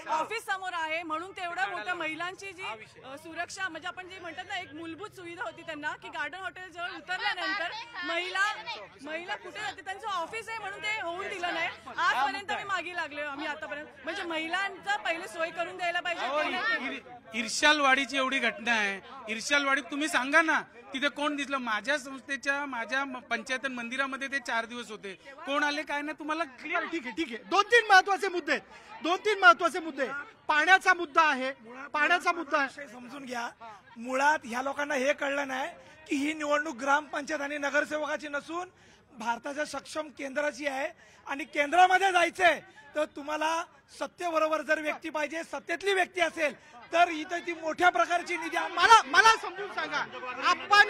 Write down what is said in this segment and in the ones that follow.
Office समोर आहे म्हणून तेवढं मोठं महिलांची जी सुरक्षा म्हणजे आपण जी म्हणतात ना एक मूलभूत सुविधा होती त्यांना की गार्डन हॉटेल जवळ उतरल्यानंतर महिला कुठे जाते त्यांचं ऑफिस आहे म्हणून ते होऊन दिलं नाही। आजपर्यंत मी मागे लागले आम्ही आतापर्यंत म्हणजे महिलांचा पहिले सोय करून द्यायला पाहिजे। इर्शालवाडीची एवढी घटना आहे, इर्शालवाडीत तुम्ही सांगा ना तिथे कोण दिसलं? माझ्या संस्थेच्या माझ्या पंचायत मंदिरामध्ये ते 4 दिवस होते, कोण आले काय नाही तुम्हाला क्लिअर? ठीक आहे 2-3 महत्वाचे मुद्दे पाण्याचा मुद्दा आहे, पाण्याचा मुद्दा समजून घ्या। मुळात ह्या लोकांना हे कळलं नाही की ही निवडणूक ग्रामपंचायत आणि नगरसेवकाची नसून भारताच्या सक्षम केंद्राची आहे आणि केंद्रामध्ये जायचंय तर तुम्हाला सत्तेबरोबर जर व्यक्ती पाहिजे, सत्तेतली व्यक्ती असेल तर इथं ती मोठ्या प्रकारची निधी मला समजून सांगा। आपण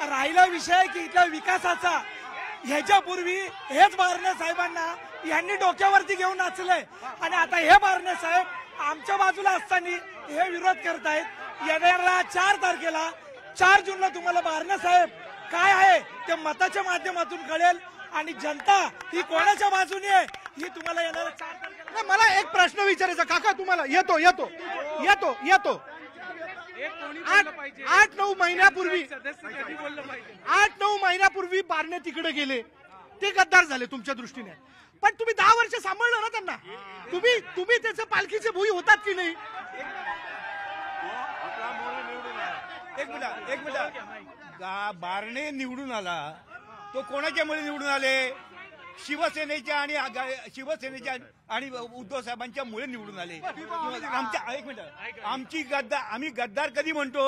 राहिला विषय की इथल्या विकासाचा ह्याच्यापूर्वी हेच बारणे साहेबांना यांनी डोक्यावरती घेऊन नाचलंय आणि आता हे बारणे साहेब आमच्या बाजूला असताना हे विरोध करतायत। येणाऱ्या 4 तारखेला 4 जूनला तुम्हाला बारणे साहेब काय आहे ते मताच्या माध्यमातून कळेल आणि जनता ही कोणाच्या बाजूने आहे ही तुम्हाला येणाऱ्या 4 तारखेला। मला एक प्रश्न विचारायचा काका तुम्हाला, येतो 8-9 महिन्यापूर्वी बारणे तिकडे गेले, ते गद्दार झाले तुमच्या दृष्टीने, पण तुम्ही 10 वर्ष सांभाळलं ना त्यांना, तुम्ही त्याचे पालखीचे भुई होतात की नाही? एक मिनिट बारणे निवडून आला तो कोणाच्यामुळे निवडून आले? शिवसेनेच्या आणि उद्धव साहेबांच्या मुळे निवडून आले। आमच्या एक मिनिट आम्ही गद्दार कधी म्हणतो?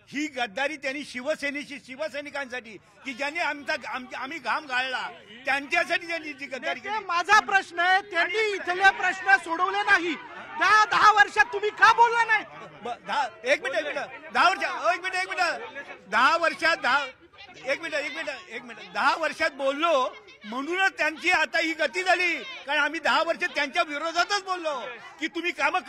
ही गद्दारी त्यांनी शिवसैनिकांसाठी की ज्यांनी आम्ही घाम गाळला त्यांच्यासाठी त्यांनी जी गद्दारी केली। माझा प्रश्न आहे त्यांनी इथले प्रश्न सोडवले नाही, 10 वर्षात तुम्ही का बोलला नाही? 10 वर्षात बोललो म्हणूनच त्यांची आता ही गती झाली, कारण आम्ही 10 वर्ष त्यांच्या विरोधातच बोललो की तुम्ही कामं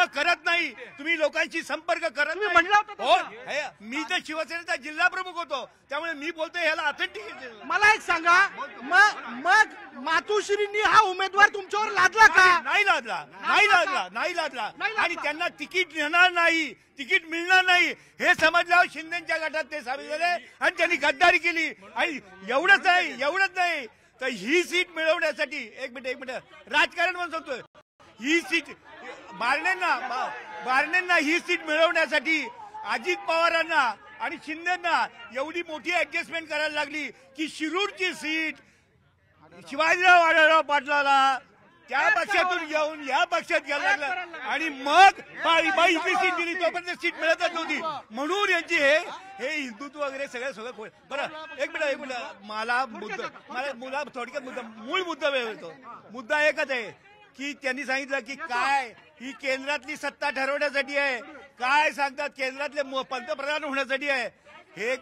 करत नाही, तुम्ही लोकांशी संपर्क करत नाही। मी तर शिवसेनेचा जिल्हा प्रमुख होतो त्यामुळे मी बोलतोय ह्याला ऑथेंटिक। मला एक सांगा, मग मातोश्रींनी हा उमेदवार तुमच्यावर लादला का? नाही लादला आणि त्यांना तिकीट मिळणार नाही हे समजल्यावर शिंदेच्या गटात ते सामील झाले आणि त्यांनी गद्दारी केली। आणि एवढंच नाही तर ही सीट मिळवण्यासाठी एक मिनिट राजकारण म्हणून सांगतोय, ही सीट बारण्यांना ही सीट मिळवण्यासाठी अजित पवारांना आणि शिंदेना एवढी मोठी ऍडजस्टमेंट करायला लागली की शिरूरची सीट शिवाजीराव आढळराव पाटलाला त्या पक्षातून घेऊन या पक्षात घ्यायला लागला आणि मग बाई सीट दिली तोपर्यंत सीट मिळतच नव्हती म्हणून यांची हे हिंदुत्व वगैरे सगळं बरं। एक मिनिट मला थोडक्यात मूळ मुद्दा वेळ मुद्दा एकच आहे की त्यांनी सांगितलं की काय ही केंद्रातली सत्ता ठरवण्यासाठी आहे, काय सांगतात केंद्रातले पंतप्रधान होण्यासाठी आहे। हे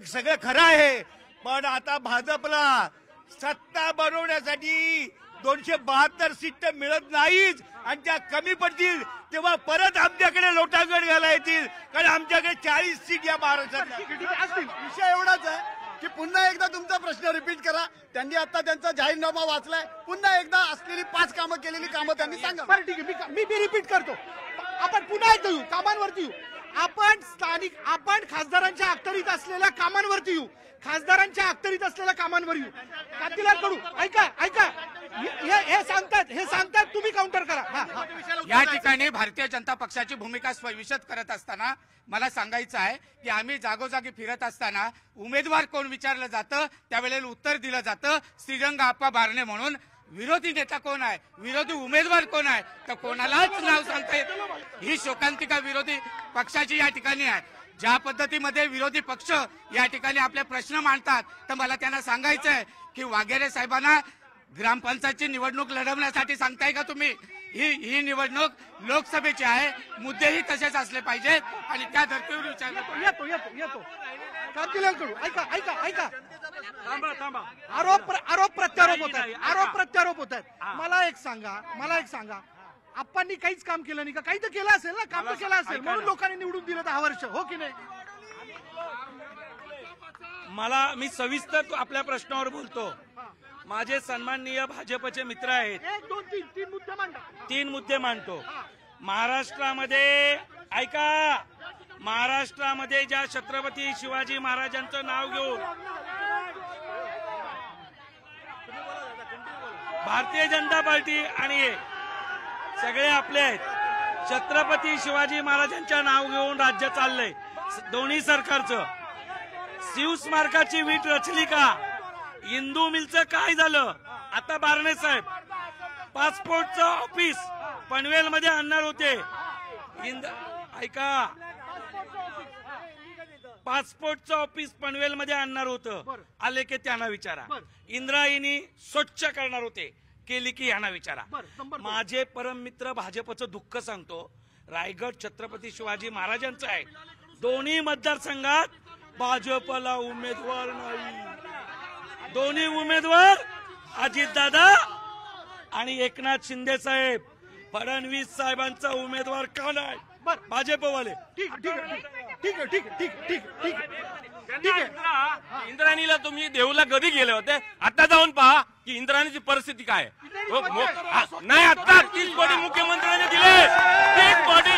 सगळं खरं आहे, पण आता भाजपला सत्ता बनवण्यासाठी 272 सीट मिळत नाहीच आणि त्या कमी पडतील तेव्हा परत आमच्याकडे लोटांगण घाला येतील, कारण आमच्याकडे 40 सीट या महाराष्ट्रात। विषय एवढाच आहे की पुन्हा एकदा तुमचा प्रश्न रिपीट करा। त्यांनी आता त्यांचा जाहीरनामा वाचलाय, पुन्हा एकदा असलेली 5 कामं केलेली कामं त्यांनी सांगा। बरं ठीक आहे, मी रिपीट करतो, आपण पुन्हा एकदा येऊ कामांवरती येऊ, आपण खासदारांच्या अखत्यारीत असलेल्या कामांवरती येऊ, कामांवर येऊ। कांतीलाल कडू ऐका हे सांगतात तुम्ही काउंटर करा। या ठिकाणी भारतीय जनता पक्षाची भूमिका विशद करत असताना मला सांगायचं आहे की आम्ही जागोजागी फिरत असताना उमेदवार कोण विचारलं जातं त्यावेळेला उत्तर दिलं जातं श्रीरंग आप्पा बारणे म्हणून। विरोधी नेता कोण आहे, विरोधी उमेदवार कोण आहे तर कोणालाच नाव सांगता येत। ही शोकांतिका विरोधी पक्षाची या ठिकाणी आहे। ज्या पद्धतीमध्ये विरोधी पक्ष या ठिकाणी आपले प्रश्न मांडतात तर मला त्यांना सांगायचं आहे की वाघेरे साहेबांना ग्रामपंचायतची निवडणूक लढवण्यासाठी सांगताय का तुम्ही? ही निवडणूक लोकसभेची आहे, मुद्देही तसेच असले पाहिजेत आणि त्या धर्तीवर येतो कांतीलाल कडू ऐका आरोप प्रत्यारोप होत आहेत। मला एक सांगा आप्पांनी काहीच काम केलं नाही का? काही तर केलं असेल ना, काम तर केलं असेल म्हणून लोकांनी निवडून दिलं 10 वर्ष, हो की नाही? मी सविस्तर आपल्या प्रश्नावर बोलतो। माझे सन्माननीय भाजपचे मित्र आहेत, 1 2 3 3 मुद्दे मांडा. 3 मुद्दे मांडतो. महाराष्ट्रामध्ये ऐका, महाराष्ट्रामध्ये ज्या छत्रपती शिवाजी महाराजांचं नाव घेऊन भारतीय जनता पार्टी आणि हे सगळे आपले आहेत, छत्रपती शिवाजी महाराजांच्या नाव घेऊन राज्य चाललंय दोन्ही सरकारचं. शिवस्मारकाची वीट रचली का? हिंदू मिलचं काय झालं? आता बारणे साहेब पासपोर्टचं ऑफिस पनवेलमध्ये आणणार होते. ऐका, पासपोर्टचं ऑफिस पनवेलमध्ये आणणार होतं, आले की त्यांना विचारा. इंद्रायणी स्वच्छ करणार होते, केली की यांना विचारा. माझे परम मित्र भाजपचं दुःख सांगतो, रायगड छत्रपती शिवाजी महाराजांचं आहे. दोन्ही मतदारसंघात भाजपला उमेदवार नाही. दोन्ही उमेदवार अजितदादा आणि एकनाथ शिंदे साहेब. फडणवीस साहेबांचा उमेदवार का नाही? भाजपवाले. ठीक आहे, ठीक आहे, ठीक आहे, ठीक आहे, ठीक आहे, ठीक आहे, ठीक आहे. इंद्राणीला तुम्ही देऊला कधी गेले होते? आता जाऊन पहा की इंद्राणीची परिस्थिती काय नाही. आता 30 कोटी मुख्यमंत्र्यांनी दिले, 30 कोटी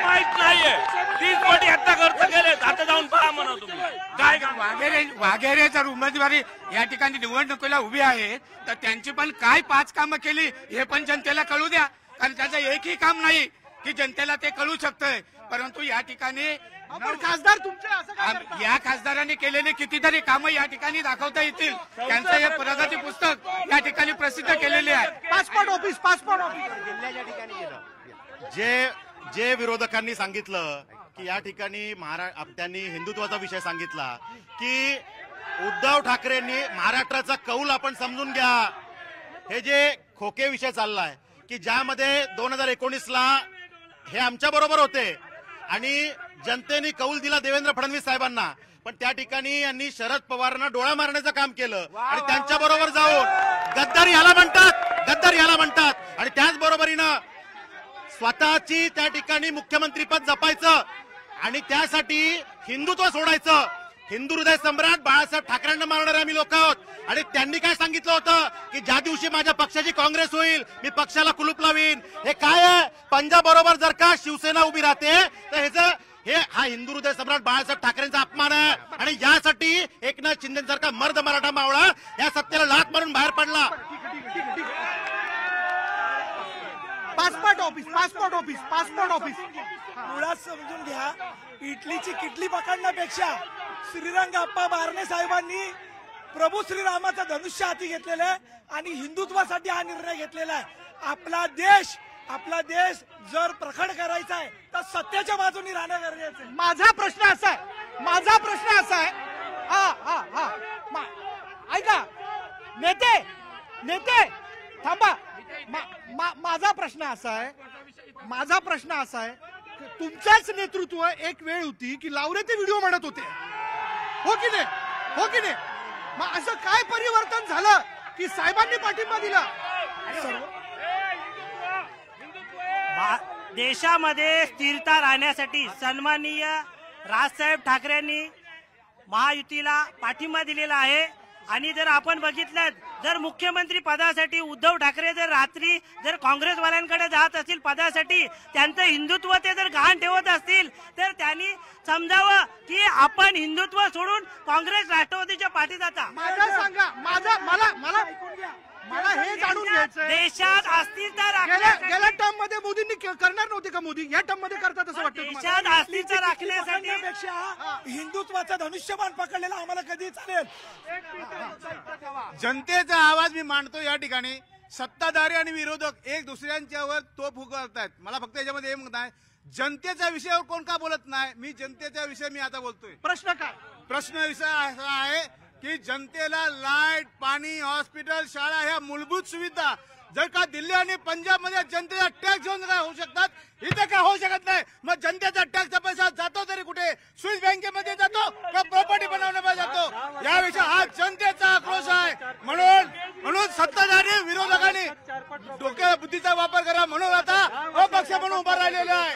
माहित नाहीये, 30 कोटी आता खर्च केले. आता जाऊन पहा म्हणा तुम्ही काय वाघेरे जर उमेदवारी या ठिकाणी निवडणुकीला उभी आहे तर त्यांची पण काय 5 कामं केली हे पण जनतेला कळू द्या. कारण त्याचं एकही काम नाही की जनतेला ते कळू शकतंय. परंतु या ठिकाणी खासदार तुमचे असं काय करता? या खासदारांनी केलेले कितीतरी कामं या ठिकाणी दाखवता येतील. त्यांचं हे प्रगती पुस्तक या ठिकाणी प्रसिद्ध केलेले आहे. पासपोर्ट ऑफिस जे विरोधकांनी सांगितलं की या ठिकाणी त्यांनी हिंदुत्वाचा विषय सांगितला की उद्धव ठाकरेंनी महाराष्ट्राचा कौल आपण समजून घ्या. हे जे खोके विषय चाललाय की ज्यामध्ये 2019ला हे आमच्या बरोबर होते आणि जनतेने कौल दिला देवेंद्र फडणवीस साहेबांना, पण त्या ठिकाणी यांनी शरद पवारांना डोळा मारण्याचं काम केलं आणि त्यांच्या बरोबर जाऊन गद्दार याला म्हणतात. आणि त्याचबरोबरीनं स्वतःची त्या ठिकाणी मुख्यमंत्रीपद जपायचं आणि त्यासाठी हिंदुत्व सोडायचं. हिंदू हृदय सम्राट बाळासाहेब ठाकरेंना मारणारे आम्ही लोक आहोत. आणि त्यांनी काय सांगितलं होतं की ज्या दिवशी माझ्या पक्षाची काँग्रेस होईल मी पक्षाला कुलूप लावीन. हे काय आहे? पंजाब बरोबर जर का शिवसेना उभी राहते तर हा हिंदू हृदय सम्राट बाळासाहेब ठाकरेंचा अपमान आहे. आणि यासाठी एकनाथ शिंदेसारखा मर्द मराठा मावळा या सत्तेला लाथ मारून बाहेर पडला. पासपोर्ट ऑफिस मुळात समजून घ्या, इटलीची किटली पकडण्यापेक्षा श्रीरंगाप्पा बारणे साहेबांनी प्रभू श्रीरामाचं धनुष्य हाती घेतलेलं आहे आणि हिंदुत्वासाठी हा निर्णय घेतलेला आहे. आपला देश जर प्रखड करायचा आहे तर सत्याच्या बाजूने राहणं गरजेचं आहे. माझा प्रश्न असा आहे ऐका नेते थांबा. माझा प्रश्न असा आहे तुमच्याच नेतृत्व एक वेळ होती की लावरे ते व्हिडिओ म्हणत होते, हो की नाही? मग असं काय परिवर्तन झालं की साहेबांनी पाठिंबा दिला? देशामध्ये स्थिरता राहण्यासाठी सन्माननीय राजसाहेब ठाकरेंनी महायुतीला पाठिंबा दिलेला आहे. आणि जर आपण बघितलं, जर मुख्यमंत्री पदासाठी उद्धव ठाकरे जर काँग्रेसवाल्यांकडे जात असतील पदासाठी, त्यांचं हिंदुत्व ते जर गहाण ठेवत असतील तर त्यांनी समजावं की आपण हिंदुत्व सोडून काँग्रेस राष्ट्रवादीच्या पाठी जाता. मला हे जाणून घ्यायचं देशात अस्थिरता गेल्या टर्म मध्ये मोदींनी करणार नव्हते का? मोदी या टर्म मध्ये करतात असं वाटतं? देशात अस्थिरता राखण्यासाठी हिंदुत्वाचं धनुष्यबाण पकडलेलं आम्हाला कधी चालेल. जनतेचा आवाज मी मांडतो या ठिकाणी. सत्ताधारी आणि विरोधक एक दुसऱ्यांच्यावर तोफ उगारतायत. मला फक्त याच्यामध्ये हे म्हणत आहे, जनतेच्या विषयावर कोण का बोलत नाही? मी जनतेच्या विषयी मी आता बोलतोय. प्रश्न विषय असा आहे की जनतेला लाईट, पाणी, हॉस्पिटल, शाळा ह्या मूलभूत सुविधा जर का दिल्ली आणि पंजाबमध्ये जनतेचा टॅक्स घेऊन काय होऊ शकतात, इथे काय होऊ शकत नाही. मग जनतेचा टॅक्सचा पैसा जातो तरी कुठे? स्विस बँकेमध्ये जातो का प्रॉपर्टी बनवण्यामध्ये जातो? याविषयी हा जनतेचा आक्रोश आहे. म्हणून सत्ताधारी विरोधकांनी डोक्या बुद्धीचा वापर करा. म्हणून आता अपक्ष म्हणून उभा राहिलेला आहे.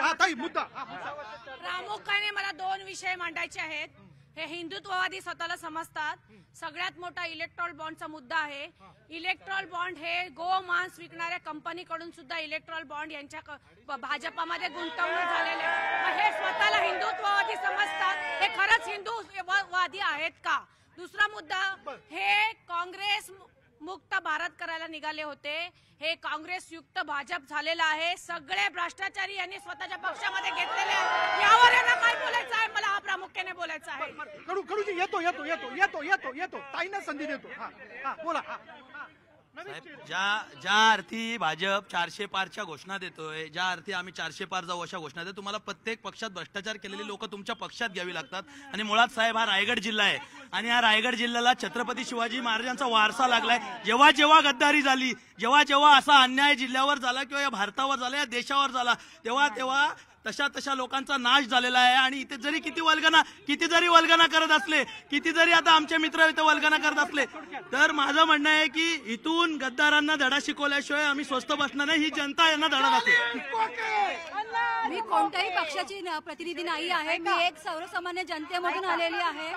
आता मुद्दा प्रामुख्याने मला 2 विषय मांडायचे आहेत. हे हिंदुत्ववादी स्वतःला समजतात. सगळ्यात मोठा इलेक्ट्रॉल बॉन्डचा मुद्दा आहे. इलेक्ट्रॉल बॉन्ड हे गोमांस विकणाऱ्या कंपनीकडून सुद्धा इलेक्ट्रॉल बॉन्ड यांच्या भाजपामध्ये गुंतवणूक झालेले आहे. हे स्वतःला हिंदुत्ववादी समजतात. हे खरंच हिंदुत्ववादी आहेत का? दुसरा मुद्दा, हे काँग्रेस मुक्त भारत करायला निघाले होते. हे काँग्रेस युक्त भाजप झालेलं आहे. सगळे भ्रष्टाचारी यांनी स्वतःच्या पक्षामध्ये घेतलेले आहेत. यावर यांना काय बोलायचं आहे? मला हा प्रामुख्याने बोलायचं आहे. कडूजी येतो ताईंना संधी देतो. बोला. ज्या अर्थी भाजप 400 पारच्या घोषणा देतोय, ज्या अर्थी आम्ही 400 पार जाऊ अशा घोषणा देतो, तुम्हाला प्रत्येक पक्षात भ्रष्टाचार केलेली लोक तुमच्या पक्षात घ्यावी लागतात. आणि मुळात साहेब, हा रायगड जिल्हा आहे आणि या रायगड जिल्ह्याला छत्रपती शिवाजी महाराजांचा वारसा लागलाय. जेव्हा जेव्हा गद्दारी झाली, जेव्हा जेव्हा असा अन्याय जिल्ह्यावर झाला किंवा या भारतावर झाला, या देशावर झाला, तेव्हा तेव्हा तशा लोकांचा नाश झालेला आहे. आणि इथे जरी किती जरी वल्गना करत असले, किती जरी आता आमचे मित्र इथे वल्गना करत असले, तर माझं म्हणणं आहे की इथून गद्दारांना धडा शिकवल्याशिवाय आम्ही स्वस्थ बसणार नाही. ही जनता यांना धडा दाखवेल. मी कोणत्याही पक्षाची प्रतिनिधी नाही आहे. मी एक सर्वसामान्य जनतेमधून आलेली आहे,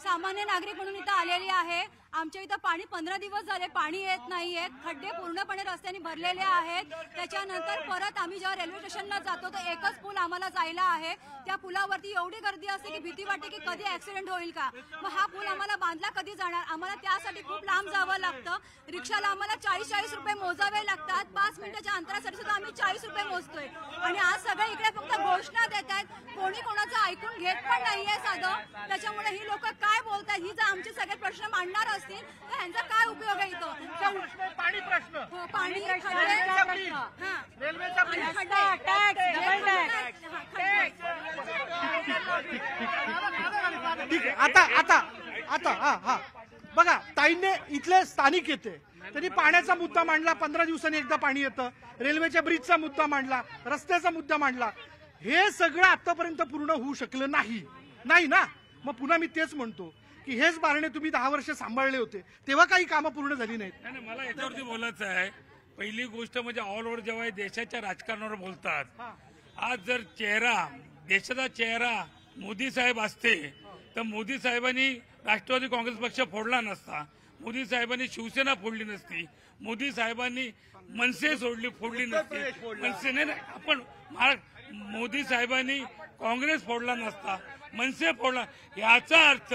सामान्य नागरिक म्हणून इथं आलेली आहे. आमच्या इथं पाणी 15 दिवस झाले पाणी येत नाहीये. खड्डे पूर्णपणे रस्त्याने भरलेले आहेत. त्याच्यानंतर परत आम्ही जेव्हा रेल्वे स्टेशनला जातो तर एकच पूल आम्हाला जायला आहे. त्या पुलावरती एवढी गर्दी असते की भीती वाटते की कधी ऍक्सिडेंट होईल का. मग हा पूल आम्हाला बांधला कधी जाणार? आम्हाला त्यासाठी खूप लांब जावं लागतं. रिक्षाला आम्हाला 40 रुपये मोजावे लागतात. 5 मिनिटाच्या अंतरासाठी सुद्धा आम्ही 40 रुपये मोजतोय. आणि आज सगळे इकडे फक्त घोषणा देत आहेत. कोणी कोणाचं ऐकून घेत पण नाहीये साधं. त्याच्यामुळे ही लोक काय बोलतात? ही जर आमचे सगळे प्रश्न मांडणार असतील तर ह्यांचा काय उपयोग आहे? इथं पाणी प्रश्न, पाणी, ठीक आहे. आता बघा, ताईंने इथले स्थानिक येते, त्यांनी पाण्याचा मुद्दा मांडला. 15 दिवसांनी एकदा पाणी येतं. रेल्वेच्या ब्रिजचा मुद्दा मांडला, रस्त्याचा मुद्दा मांडला. हे सगळं आतापर्यंत पूर्ण होऊ शकलं नाही ना. मग पुन्हा मी तेच म्हणतो की हेच बारणे तुम्ही 10 वर्ष सांभाळले होते, तेव्हा काही कामं पूर्ण झाली नाहीत. नाही, मला याच्यावरती बोलायचं आहे. पहिली गोष्ट म्हणजे ऑल ओव्हर जेव्हा देशाच्या राजकारणावर बोलतात, आज जर देशाचा चेहरा मोदी साहेब असते तर मोदी साहेबांनी राष्ट्रवादी काँग्रेस पक्ष फोडला नसता, मोदी साहेबांनी शिवसेना फोडली नसती, मोदी साहेबांनी मनसे फोडली नसती. मनसेने आपण मोदी साहेबांनी काँग्रेस फोडला नसता, मनसे फोडला. याचा अर्थ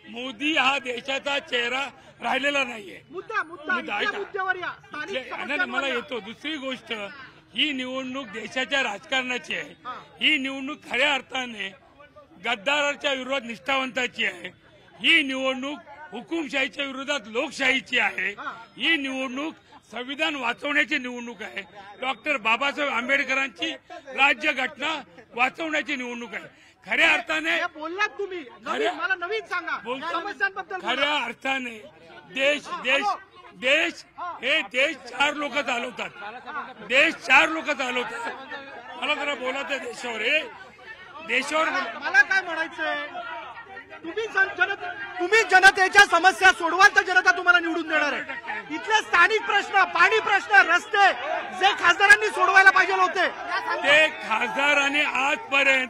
मोदी हा देशाचा चेहरा राहिलेला नाहीये. मला येतो. दुसरी गोष्ट, ही निवडणूक देशाच्या राजकारणाची आहे. ही निवडणूक खऱ्या अर्थाने गद्दाराच्या विरोधात निष्ठावंताची आहे. ही निवडणूक हुकुमशाहीच्या विरोधात लोकशाहीची आहे. ही निवडणूक संविधान वाचवण्याची निवडणूक आहे. डॉक्टर बाबासाहेब आंबेडकरांची राज्यघटना वाचवण्याची निवडणूक आहे. खऱ्या अर्थाने बोललात तुम्ही, मला नवीन सांगा समस्यांबद्दल. खऱ्या अर्थाने देश हे देश 4 लोक चालवतात. मला जरा बोलायचं देशावर. मला काय म्हणायचंय, तुम्ही जनतेच्या समस्या सोडवाल तर जनता तुम्हाला निवडून देणार आहे. इथले स्थानिक प्रश्न, पाणी प्रश्न, रस्ते जे खासदारांनी सोडवायला पाहिजे होते, ते खासदारांनी आजपर्यंत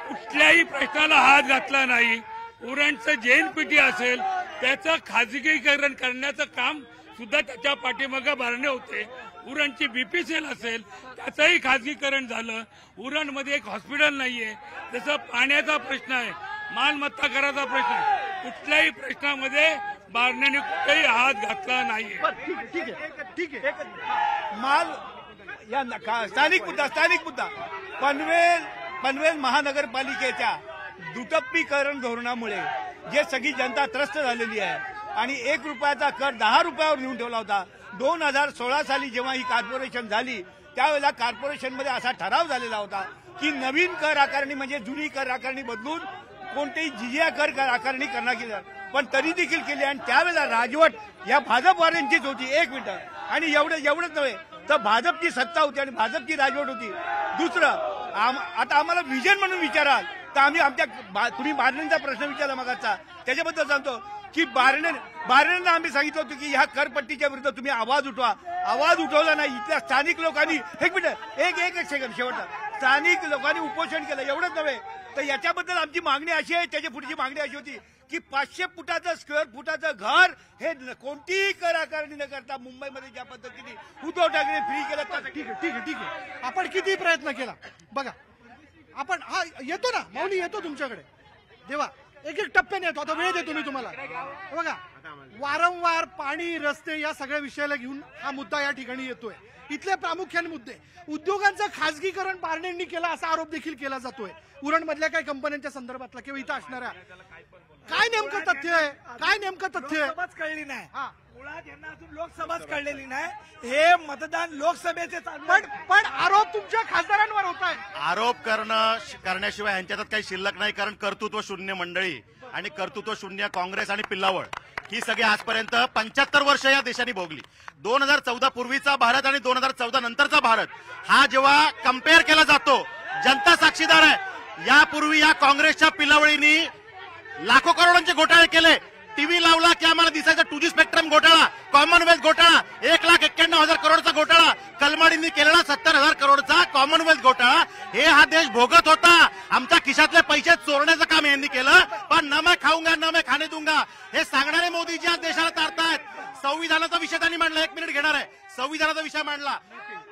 कुठल्याही प्रश्नाला हात घातला नाही. उरणचं JNPT असेल त्याचं खाजगीकरण करण्याचं काम सुद्धा त्याच्या पाठीमागे बारणे होते. उरणची BPCL असेल त्याचंही खाजगीकरण झालं. उरणमध्ये एक हॉस्पिटल नाहीये. जसं पाण्याचा प्रश्न आहे, मालमत्ता कराचा प्रश्न आहे, कुठल्याही प्रश्नामध्ये बारण्याने कुठेही हात घातला नाहीये. ठीक आहे. स्थानिक मुद्दा पनवेल महानगरपालिकेच्या दुटप्पीकरण धोरणामुळे जे सगळी जनता त्रस्त झालेली आहे आणि 1 रुपयाचा कर 10 रुपयावर नेऊन ठेवला होता. 2016 साली जेव्हा ही कॉर्पोरेशन झाली त्यावेळेला कॉर्पोरेशनमध्ये असा ठराव झालेला होता की नवीन कर आकारणी म्हणजे जुनी कर आकारणी बदलून कोणतेही जिजिया कर आकारणी करण्यात गेली, पण तरी देखील केली. आणि त्यावेळेला राजवट या भाजपवाल्यांचीच होती. 1 मिनिट. आणि एवढंच नव्हे तर भाजपची सत्ता होती आणि भाजपची राजवट होती. दुसरं, आता आम्हाला विजन म्हणून विचाराल तर आम्ही तुम्ही बारणेंचा प्रश्न विचारला मगाचा, त्याच्याबद्दल सांगतो की बारणेंना आम्ही सांगितलं होतं की ह्या करपट्टीच्या विरुद्ध तुम्ही आवाज उठवा. आवाज उठवला नाही. इथल्या स्थानिक लोकांनी एक सेकंड शेवटचा स्थानिक लोकांनी उपोषण केलं. एवढंच नव्हे तर याच्याबद्दल आमची मागणी अशी आहे, त्याची पुढची मागणी अशी होती की 500 फुटाचं स्क्वेअर फुटाचं घर हे कोणतीही कर आकारणी न करता मुंबईमध्ये ज्या पद्धतीने उद्धव ठाकरे फ्री केलं. ठीक आहे आपण किती प्रयत्न केला बघा. आपण हा येतो ना माऊली, येतो तुमच्याकडे देवा, एक एक टप्प्याने येतो. आता वेळ देतो मी तुम्हाला. बघा, वारंवार पाणी रस्ते या सगळ्या विषयाला घेऊन हा मुद्दा या ठिकाणी येतोय. इथले प्रामुख्याने मुद्दे, उद्योगांचं खासगीकरण बार्नेंनी केलं असा आरोप देखील केला जातोय. उरणमधल्या काही कंपन्यांच्या संदर्भातला किंवा इथं असणाऱ्या काय नेमकं तथ्य आहे, काय नेमकं तथ्य आहे लोकसभाच कळली नाही. मुळात यांना अजून लोकसभाच कळलेली नाही. हे मतदान लोकसभेचे चालू आहे. पण आरोप तुमच्या खासदारांवर होत आहे. आरोप करण्याशिवाय यांच्यात काही शिल्लक नाही, कारण कर्तृत्व शून्य मंडळी आणि कर्तृत्व शून्य काँग्रेस आणि पिल्लावळ ही सगळी आजपर्यंत 75 वर्ष या देशाने भोगली. 2014 पूर्वीचा भारत आणि 2014 नंतरचा भारत हा जेव्हा कम्पेअर केला जातो, जनता साक्षीदार आहे. यापूर्वी या काँग्रेसच्या पिल्लावळींनी लाखो करोडांचे घोटाळे केले. टीव्ही लावला की आम्हाला दिसायचा 2G स्पेक्ट्रम घोटाळा, कॉमनवेल्थ घोटाळा, 1,91,000 करोडचा घोटाळा, कलमाडींनी केलेला 70,000 करोडचा कॉमनवेल्थ घोटाळा. हे हा देश भोगत होता. आमच्या खिशातले पैसे चोरण्याचं काम यांनी केलं. पण न मैं खाऊंगा न मैं खाने दूंगा हे सांगणारे मोदीजी आज देशाला तारतायत. संविधानाचा विषय त्यांनी मांडला. 1 मिनिट घेणार आहे. संविधानाचा विषय मांडला.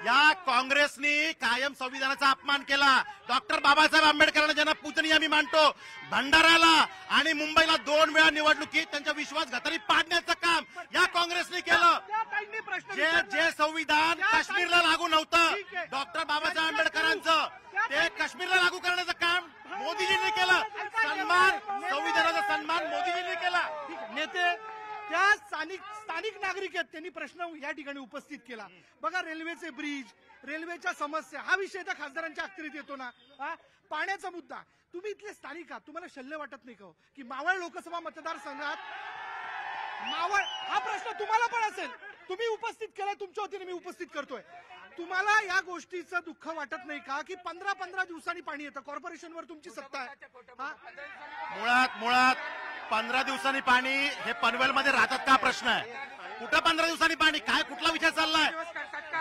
या काँग्रेसनी कायम संविधानाचा अपमान केला. डॉक्टर बाबासाहेब आंबेडकरांना ज्यांना पुतणी आम्ही मानतो, भंडाऱ्याला आणि मुंबईला 2 वेळा निवडणुकीत त्यांच्या विश्वासघाताने पाडण्याचं काम या काँग्रेसने केलं. जे संविधान काश्मीरला लागू नव्हतं, डॉक्टर बाबासाहेब आंबेडकरांचं, ते काश्मीरला लागू करण्याचं काम मोदीजींनी केलं. सन्मान, संविधानाचा सन्मान मोदीजींनी केला. नेते त्या स्थानिक नागरिक आहेत, त्यांनी प्रश्न या ठिकाणी उपस्थित केला. बघा, रेल्वेचे ब्रिज, रेल्वेच्या समस्या, हा विषय त्या खासदारांच्या अखत्यारीत येतो ना. पाण्याचा मुद्दा, तुम्ही इथले स्थानिक आहात, तुम्हाला शल्य वाटत नाही का की मावळ लोकसभा मतदारसंघात मावळ हा प्रश्न तुम्हाला पण असेल, तुम्ही उपस्थित केला, तुमच्या वतीने मी उपस्थित करतोय. तुम्हाला या गोष्टीचं दुःख वाटत नाही का की 15 दिवसांनी पाणी येतं? कॉर्पोरेशनवर तुमची सत्ता आहे. मुळात 15 दिवसांनी पाणी हे पनवेलमध्ये राहतात का प्रश्न आहे. कुठं 15 दिवसांनी पाणी, काय कुठला विषय चाललाय?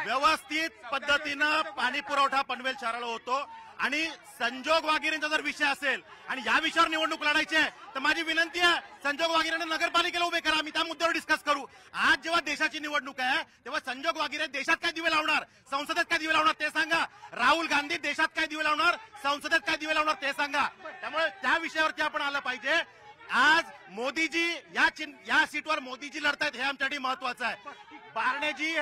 व्यवस्थित पद्धतीनं पाणी पुरवठा पनवेल शहराला होतो. आणि संजोग वागिरेंचा जर विषय असेल आणि या विषयावर निवडणूक लढायची आहे तर माझी विनंती आहे, संजोग वागिरेंना नगरपालिकेला उभे करा. आम्ही त्या मुद्द्यावर डिस्कस करू. आज जेव्हा देशाची निवडणूक आहे तेव्हा संजोग वागिरे देशात काय दिवे लावणार, संसदेत काय दिवे लावणार ते सांगा. राहुल गांधी देशात काय दिवे लावणार, संसदेत काय दिवे लावणार ते सांगा. त्यामुळे त्या विषयावरती आपण आलं पाहिजे. आज मोदीजी या सीटवर मोदीजी लढतायत हे आमच्यासाठी महत्वाचं आहे. बारणेजी